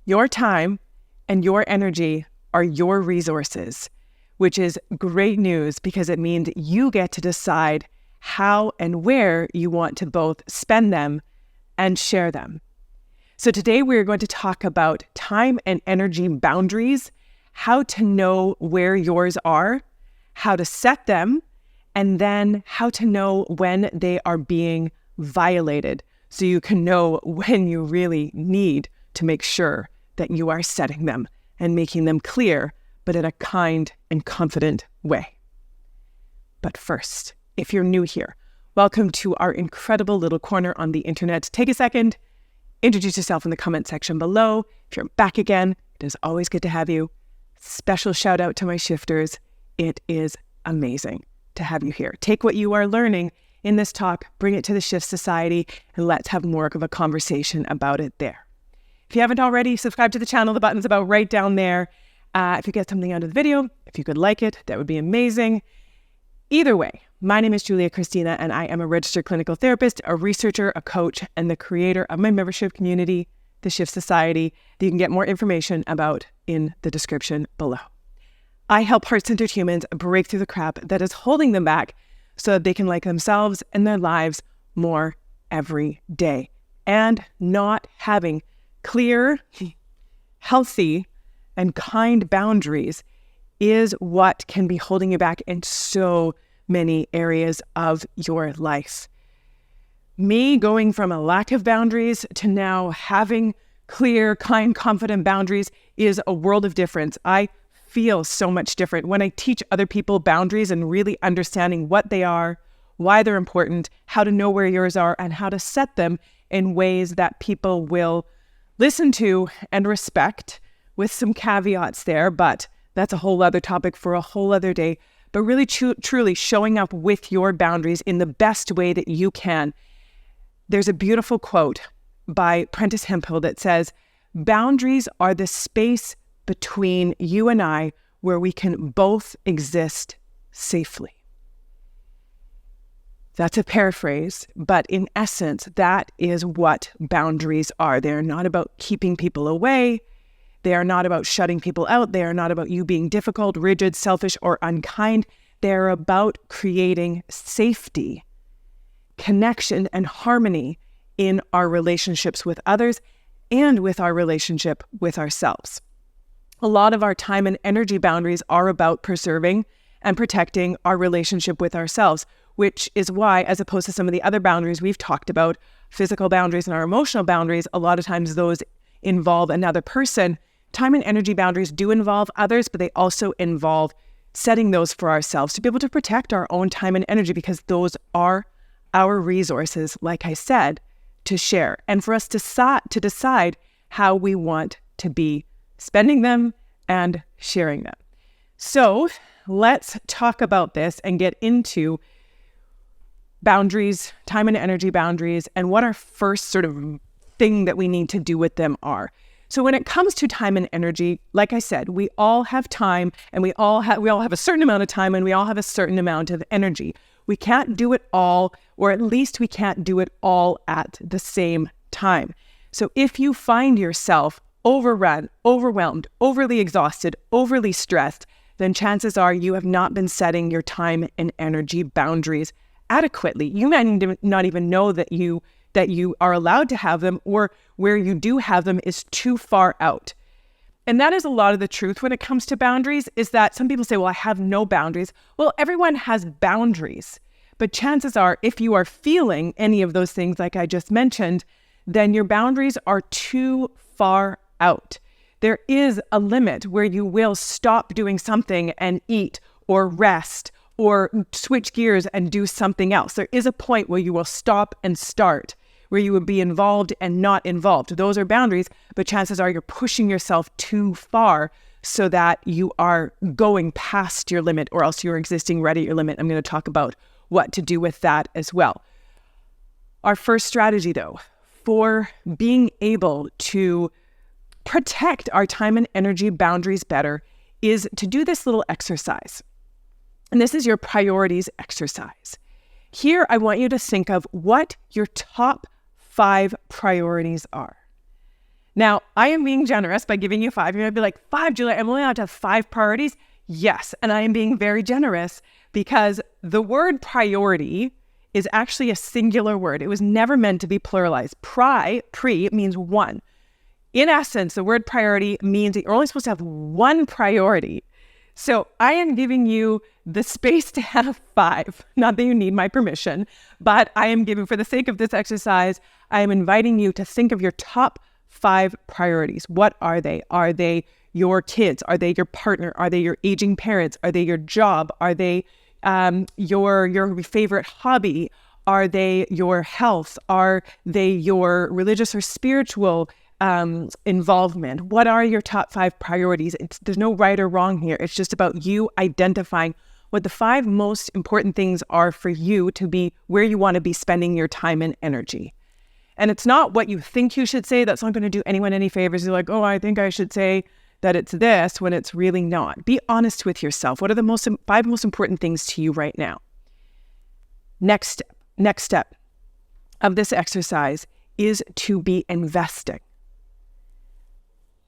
Your time and your energy are your resources, which is great news because it means you get to decide how and where you want to both spend them and share them. So today we're going to talk about time and energy boundaries, how to know where yours are, how to set them, and then how to know when they are being violated so you can know when you really need to make sure that you are setting them and making them clear, but in a kind and confident way. But first, if you're new here, welcome to our incredible little corner on the internet. Take a second, introduce yourself in the comment section below. If you're back again, it is always good to have you. Special shout out to my shifters. It is amazing to have you here. Take what you are learning in this talk, bring it to the Shift Society, and let's have more of a conversation about it there. If you haven't already, subscribe to the channel. The button's about right down there. If you get something out of the video, if you could like it, that would be amazing. Either way, my name is Kristina, and I am a registered clinical therapist, a researcher, a coach, and the creator of my membership community, the Shift Society, that you can get more information about in the description below. I help heart-centered humans break through the crap that is holding them back so that they can like themselves and their lives more every day. And not having clear, healthy, and kind boundaries is what can be holding you back in so many areas of your life. Me going from a lack of boundaries to now having clear, kind, confident boundaries is a world of difference. I feel so much different when I teach other people boundaries and really understanding what they are, why they're important, how to know where yours are, and how to set them in ways that people will listen to and respect, with some caveats there, but that's a whole other topic for a whole other day. But really truly showing up with your boundaries in the best way that you can. There's a beautiful quote by Prentice Hemphill that says, "Boundaries are the space between you and I where we can both exist safely." That's a paraphrase, but in essence, that is what boundaries are. They're not about keeping people away. They are not about shutting people out. They are not about you being difficult, rigid, selfish, or unkind. They're about creating safety, connection, and harmony in our relationships with others and with our relationship with ourselves. A lot of our time and energy boundaries are about preserving and protecting our relationship with ourselves, which is why, as opposed to some of the other boundaries we've talked about, physical boundaries and our emotional boundaries, a lot of times those involve another person. Time and energy boundaries do involve others, but they also involve setting those for ourselves to be able to protect our own time and energy, because those are our resources, like I said, to share, and for us to decide how we want to be spending them and sharing them. So let's talk about this and get into boundaries, time and energy boundaries, and what our first sort of thing that we need to do with them are. So when it comes to time and energy, like I said, we all have time, and we all have a certain amount of time, and we all have a certain amount of energy. We can't do it all, or at least we can't do it all at the same time. So if you find yourself overrun, overwhelmed, overly exhausted, overly stressed, then chances are you have not been setting your time and energy boundaries adequately. You might not even know that you are allowed to have them, or where you do have them is too far out. And that is a lot of the truth when it comes to boundaries, is that some people say, well, I have no boundaries. Well, everyone has boundaries. But chances are, if you are feeling any of those things like I just mentioned, then your boundaries are too far out. There is a limit where you will stop doing something and eat or rest or switch gears and do something else. There is a point where you will stop and start, where you would be involved and not involved. Those are boundaries, but chances are you're pushing yourself too far so that you are going past your limit, or else you're existing right at your limit. I'm going to talk about what to do with that as well. Our first strategy, though, for being able to protect our time and energy boundaries better is to do this little exercise. And this is your priorities exercise. Here, I want you to think of what your top 5 priorities are. Now, I am being generous by giving you 5. You're going to be like, 5, Julia, I'm only allowed to have 5 priorities? Yes, and I am being very generous because the word priority is actually a singular word. It was never meant to be pluralized. Pre means one. In essence, the word priority means that you're only supposed to have one priority. So I am giving you the space to have 5. Not that you need my permission, but I am giving, for the sake of this exercise, I am inviting you to think of your top 5 priorities. What are they? Are they your kids? Are they your partner? Are they your aging parents? Are they your job? Are they your favorite hobby? Are they your health? Are they your religious or spiritual involvement? What are your top 5 priorities? There's no right or wrong here. It's just about you identifying what the 5 most important things are for you to be where you want to be spending your time and energy. And it's not what you think you should say. That's not going to do anyone any favors. You're like, oh, I think I should say that it's this, when it's really not. Be honest with yourself. What are the 5 most important things to you right now? Next step of this exercise is to be investing.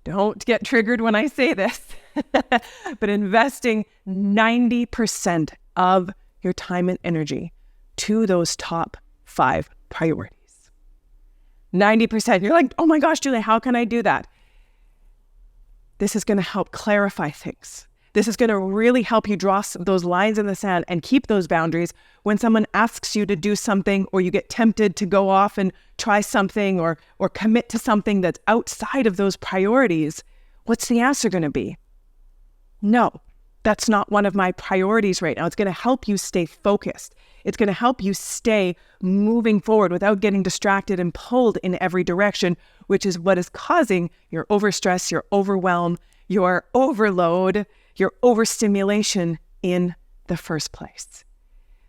Don't get triggered when I say this, but investing 90% of your time and energy to those top 5 priorities. 90%. You're like, oh my gosh, Julia, how can I do that? This is going to help clarify things. This is going to really help you draw those lines in the sand and keep those boundaries when someone asks you to do something, or you get tempted to go off and try something or commit to something that's outside of those priorities. What's the answer going to be? No, that's not one of my priorities right now. It's going to help you stay focused. It's going to help you stay moving forward without getting distracted and pulled in every direction, which is what is causing your overstress, your overwhelm, your overload, your overstimulation in the first place.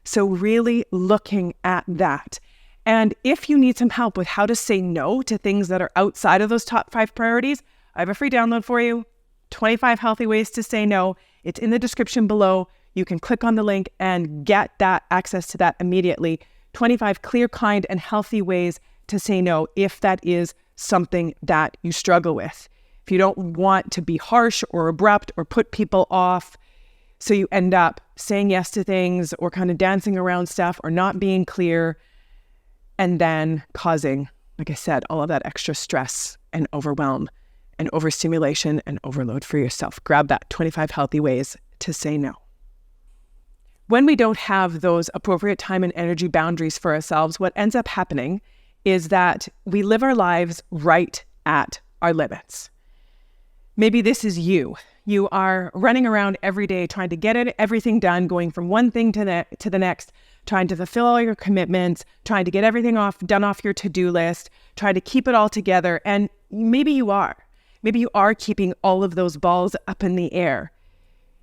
So really looking at that. And if you need some help with how to say no to things that are outside of those top 5 priorities, I have a free download for you, 25 healthy ways to say no. It's in the description below. You can click on the link and get that access to that immediately. 25 clear, kind, and healthy ways to say no if that is something that you struggle with. If you don't want to be harsh or abrupt or put people off, so you end up saying yes to things or kind of dancing around stuff or not being clear, and then causing, like I said, all of that extra stress and overwhelm and overstimulation and overload for yourself. Grab that 25 healthy ways to say no. When we don't have those appropriate time and energy boundaries for ourselves, what ends up happening is that we live our lives right at our limits. Maybe this is you. You are running around every day trying to get everything done, going from one thing to the next, trying to fulfill all your commitments, trying to get everything done off your to-do list, trying to keep it all together. And maybe you are. Maybe you are keeping all of those balls up in the air.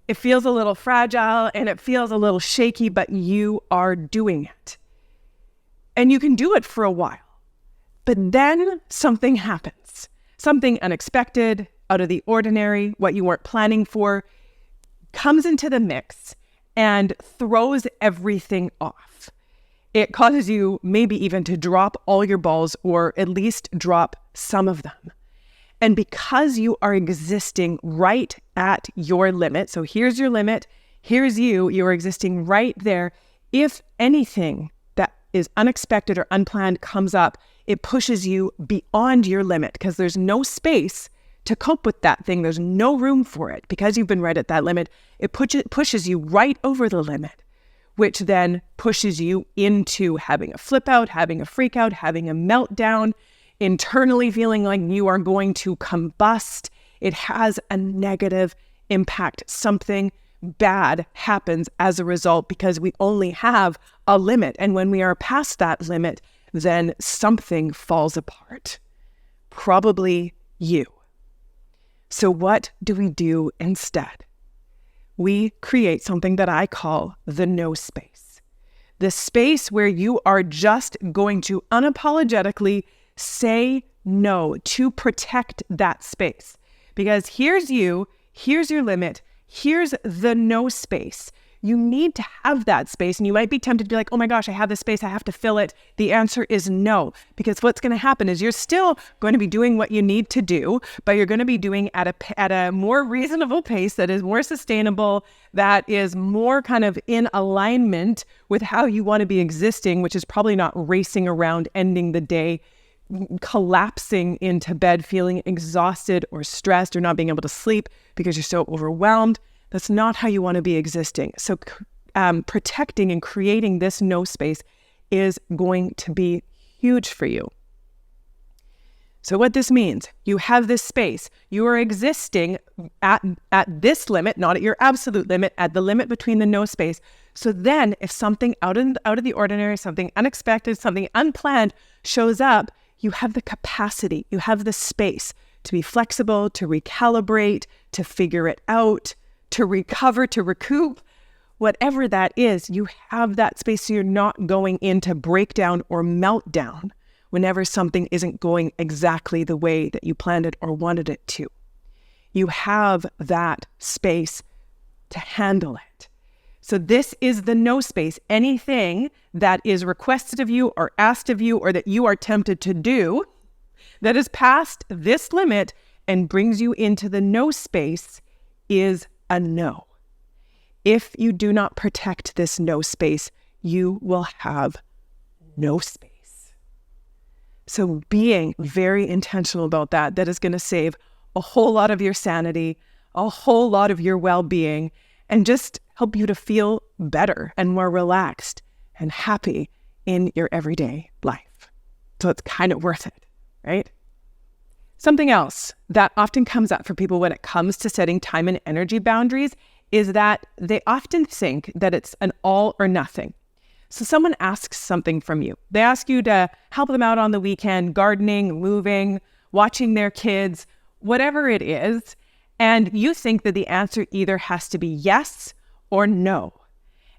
It feels a little fragile and it feels a little shaky, but you are doing it. And you can do it for a while. But then something happens. Something unexpected, out of the ordinary, what you weren't planning for, comes into the mix and throws everything off. It causes you maybe even to drop all your balls, or at least drop some of them. And because you are existing right at your limit, so here's your limit, here's you're existing right there. If anything that is unexpected or unplanned comes up, it pushes you beyond your limit because there's no space to cope with that thing. There's no room for it because you've been right at that limit. It pushes you right over the limit, which then pushes you into having a flip out, having a freak out, having a meltdown, internally feeling like you are going to combust. It has a negative impact. Something bad happens as a result because we only have a limit. And when we are past that limit, then something falls apart. Probably you. So what do we do instead? We create something that I call the no space. The space where you are just going to unapologetically say no to protect that space. Because here's you, here's your limit, here's the no space. You need to have that space. And you might be tempted to be like, oh my gosh, I have this space, I have to fill it. The answer is no, because what's going to happen is you're still going to be doing what you need to do, but you're going to be doing at a more reasonable pace that is more sustainable, that is more kind of in alignment with how you want to be existing, which is probably not racing around, ending the day, collapsing into bed, feeling exhausted or stressed or not being able to sleep because you're so overwhelmed. That's not how you want to be existing. So protecting and creating this no space is going to be huge for you. So what this means, you have this space. You are existing at this limit, not at your absolute limit, at the limit between the no space. So then if something out of the ordinary, something unexpected, something unplanned shows up, you have the capacity, you have the space to be flexible, to recalibrate, to figure it out, to recover, to recoup, whatever that is, you have that space so you're not going into breakdown or meltdown whenever something isn't going exactly the way that you planned it or wanted it to. You have that space to handle it. So this is the no space. Anything that is requested of you or asked of you or that you are tempted to do that is past this limit and brings you into the no space is a no. If you do not protect this no space, you will have no space. So being very intentional about that is going to save a whole lot of your sanity, a whole lot of your well-being, and just help you to feel better and more relaxed and happy in your everyday life. So it's kind of worth it, right? Something else that often comes up for people when it comes to setting time and energy boundaries is that they often think that it's an all or nothing. So someone asks something from you. They ask you to help them out on the weekend, gardening, moving, watching their kids, whatever it is. And you think that the answer either has to be yes or no.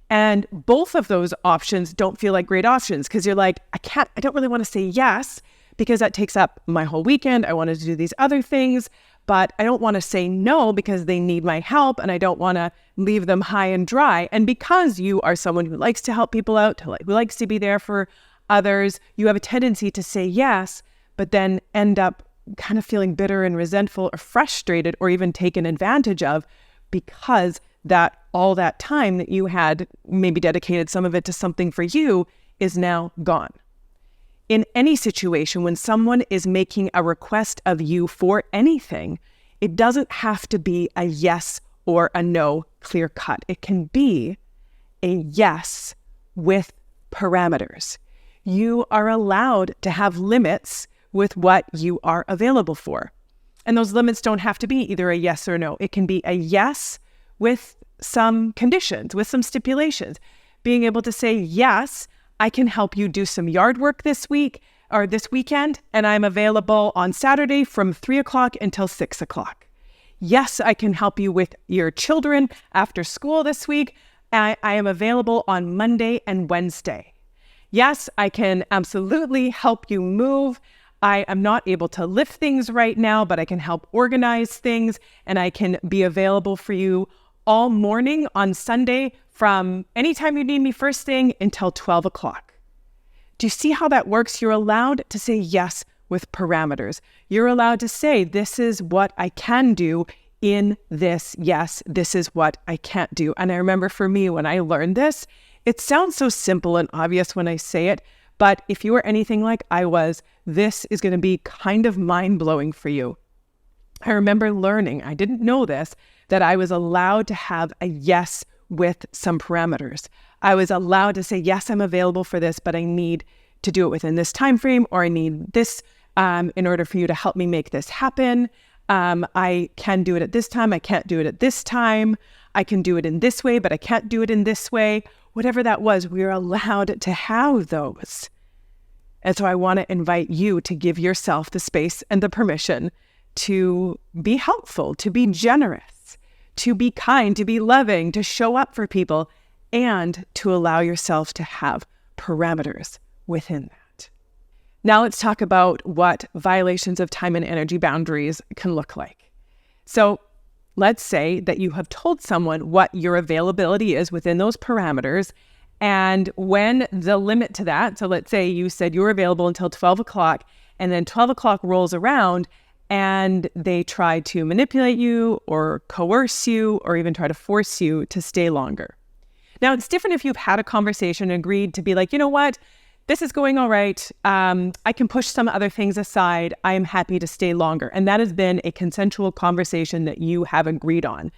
And both of those options don't feel like great options because you're like, I don't really want to say yes because that takes up my whole weekend. I wanted to do these other things, but I don't want to say no because they need my help and I don't want to leave them high and dry. And because you are someone who likes to help people out, who likes to be there for others, you have a tendency to say yes, but then end up kind of feeling bitter and resentful or frustrated or even taken advantage of because that all that time that you had maybe dedicated some of it to something for you is now gone. In any situation, when someone is making a request of you for anything, it doesn't have to be a yes or a no clear cut. It can be a yes with parameters. You are allowed to have limits with what you are available for. And those limits don't have to be either a yes or no. It can be a yes with some conditions, with some stipulations. Being able to say, yes, I can help you do some yard work this week or this weekend, and I'm available on Saturday from 3 o'clock until 6 o'clock. Yes, I can help you with your children after school this week. I am available on Monday and Wednesday. Yes, I can absolutely help you move. I am not able to lift things right now, but I can help organize things, and I can be available for you all morning on Sunday from anytime you need me first thing until 12 o'clock. Do you see how that works? You're allowed to say yes with parameters. You're allowed to say, this is what I can do in this. Yes, this is what I can't do. And I remember for me, when I learned this, it sounds so simple and obvious when I say it, but if you are anything like I was, this is going to be kind of mind-blowing for you. I remember learning, I didn't know this, that I was allowed to have a yes with some parameters. I was allowed to say, yes, I'm available for this, but I need to do it within this time frame, or I need this in order for you to help me make this happen. I can do it at this time. I can't do it at this time. I can do it in this way, but I can't do it in this way. Whatever that was, we were allowed to have those. And so I want to invite you to give yourself the space and the permission to be helpful, to be generous, to be kind, to be loving, to show up for people, and to allow yourself to have parameters within that. Now let's talk about what violations of time and energy boundaries can look like. So let's say that you have told someone what your availability is within those parameters. And when the limit to that, so let's say you said you're available until 12 o'clock, and then 12 o'clock rolls around and they try to manipulate you or coerce you or even try to force you to stay longer. Now, it's different if you've had a conversation and agreed to be like, you know what, this is going all right. I can push some other things aside. I am happy to stay longer. And that has been a consensual conversation that you have agreed on.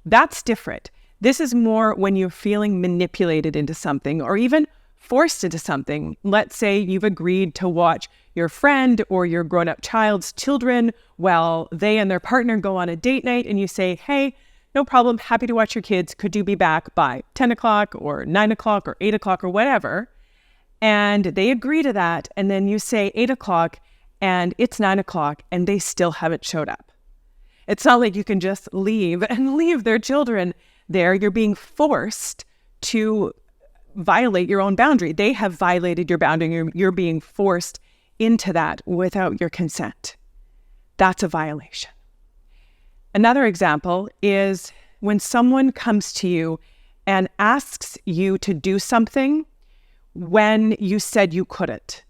That's different. This is more when you're feeling manipulated into something or even forced into something. Let's say you've agreed to watch your friend or your grown-up child's children while they and their partner go on a date night, and you say, hey, no problem, happy to watch your kids. Could you be back by 10 o'clock or 9 o'clock or 8 o'clock or whatever? And they agree to that. And then you say 8 o'clock and it's 9 o'clock and they still haven't showed up. It's not like you can just leave their children there. You're being forced to violate your own boundary. They have violated your boundary. You're being forced into that without your consent. That's a violation. Another example is when someone comes to you and asks you to do something when you said you couldn't,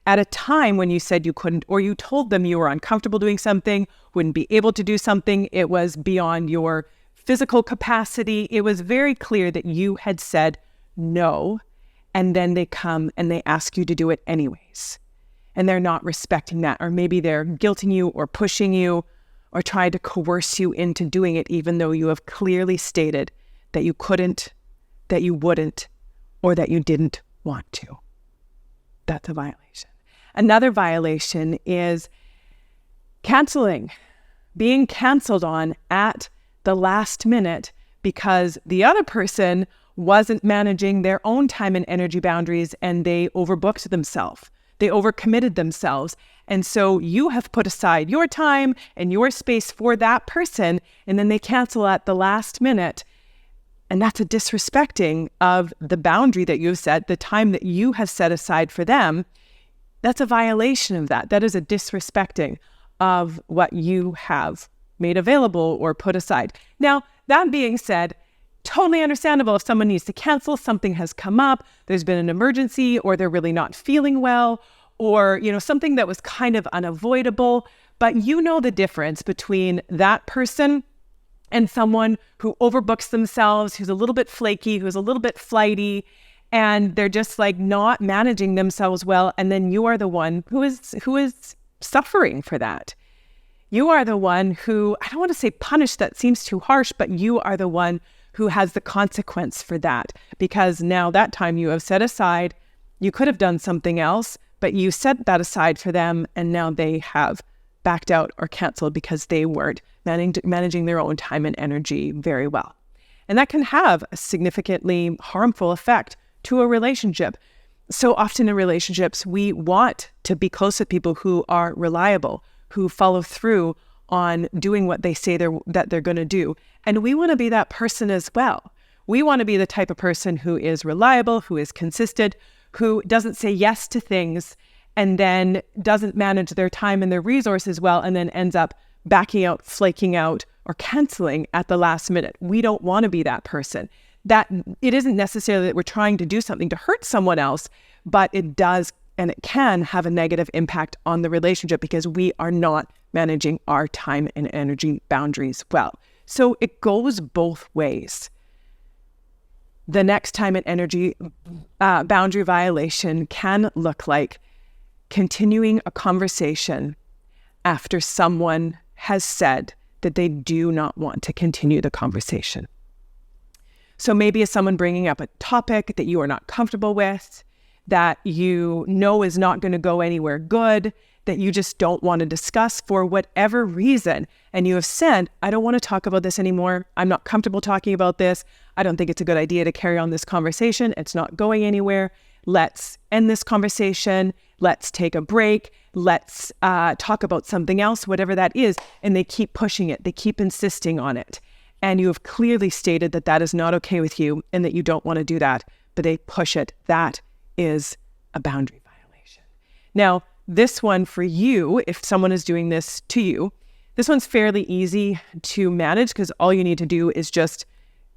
at a time when you said you couldn't, or you told them you were uncomfortable doing something, wouldn't be able to do something, it was beyond your physical capacity. It was very clear that you had said no, and then they come and they ask you to do it anyways. And they're not respecting that, or maybe they're guilting you or pushing you or trying to coerce you into doing it, even though you have clearly stated that you couldn't, that you wouldn't, or that you didn't want to. That's a violation. Another violation is canceling, being canceled on at the last minute because the other person wasn't managing their own time and energy boundaries and they overbooked themselves. They overcommitted themselves. And so you have put aside your time and your space for that person, and then they cancel at the last minute. And that's a disrespecting of the boundary that you've set, the time that you have set aside for them. That's a violation of that. That is a disrespecting of what you have made available or put aside. Now, that being said, totally understandable if someone needs to cancel, something has come up, there's been an emergency, or they're really not feeling well, or, something that was kind of unavoidable. But you know the difference between that person and someone who overbooks themselves, who's a little bit flaky, who's a little bit flighty, and they're just like not managing themselves well. And then you are the one who is suffering for that. You are the one who, I don't want to say punished, that seems too harsh, but you are the one who has the consequence for that, because now that time you have set aside, you could have done something else, but you set that aside for them, and now they have backed out or canceled because they weren't managing their own time and energy very well. And that can have a significantly harmful effect to a relationship. So often in relationships, we want to be close with people who are reliable, who follow through on doing what they say that they're going to do. And we want to be that person as well. We want to be the type of person who is reliable, who is consistent, who doesn't say yes to things and then doesn't manage their time and their resources well, and then ends up backing out, flaking out, or canceling at the last minute. We don't want to be that person. That it isn't necessarily that we're trying to do something to hurt someone else, but it does and it can have a negative impact on the relationship because we are not managing our time and energy boundaries well. So it goes both ways. The next time and energy boundary violation can look like continuing a conversation after someone has said that they do not want to continue the conversation. So maybe it's someone bringing up a topic that you are not comfortable with, that you know is not going to go anywhere good, that you just don't want to discuss for whatever reason. And you have said, I don't want to talk about this anymore. I'm not comfortable talking about this. I don't think it's a good idea to carry on this conversation. It's not going anywhere. Let's end this conversation. Let's take a break. Let's talk about something else, whatever that is. And they keep pushing it. They keep insisting on it. And you have clearly stated that that is not okay with you and that you don't want to do that, but they push it. That is a boundary violation. Now, this one for you, if someone is doing this to you, This one's fairly easy to manage because all you need to do is just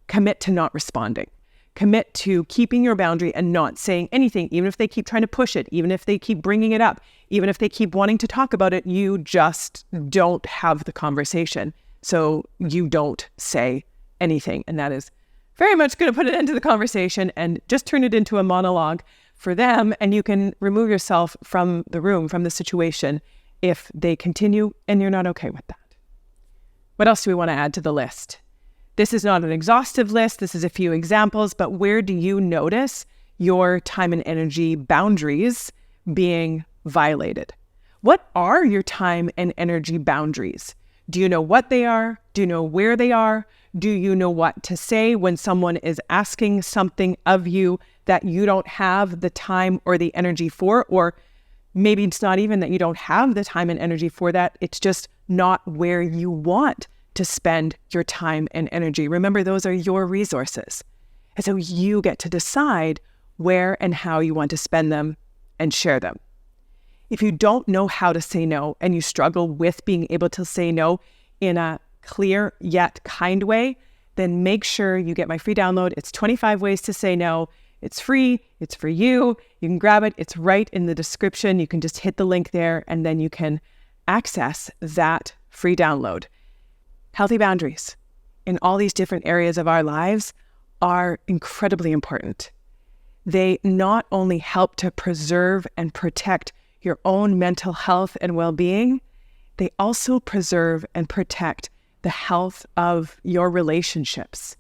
commit to not responding. Commit to keeping your boundary and not saying anything, even if they keep trying to push it, even if they keep bringing it up, even if they keep wanting to talk about it, you just don't have the conversation. So you don't say anything. And that is very much going to put an end to the conversation and just turn it into a monologue for them. And you can remove yourself from the room, from the situation, if they continue and you're not okay with that. What else do we want to add to the list? This is not an exhaustive list. This is a few examples, but where do you notice your time and energy boundaries being violated? What are your time and energy boundaries? Do you know what they are? Do you know where they are? Do you know what to say when someone is asking something of you that you don't have the time or the energy for? Or maybe it's not even that you don't have the time and energy for that. It's just not where you want to spend your time and energy. Remember, those are your resources. And so you get to decide where and how you want to spend them and share them. If you don't know how to say no and you struggle with being able to say no in a clear yet kind way, then make sure you get my free download. It's 25 ways to say no. It's free. It's for you. You can grab it. It's right in the description. You can just hit the link there and then you can access that free download. Healthy boundaries in all these different areas of our lives are incredibly important. They not only help to preserve and protect your own mental health and well-being, they also preserve and protect the health of your relationships.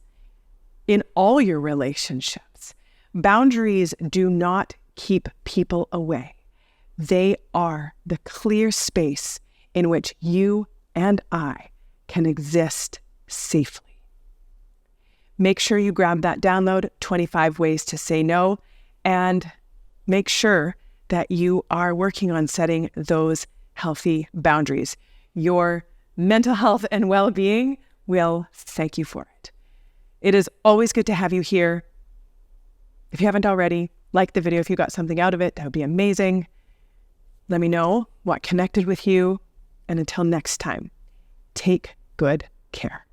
In all your relationships, boundaries do not keep people away. They are the clear space in which you and I can exist safely. Make sure you grab that download, 25 ways to say no, and make sure that you are working on setting those healthy boundaries. Your mental health and well-being will thank you for it. It is always good to have you here. If you haven't already, like the video if you got something out of it. That would be amazing. Let me know what connected with you. And until next time, take good care.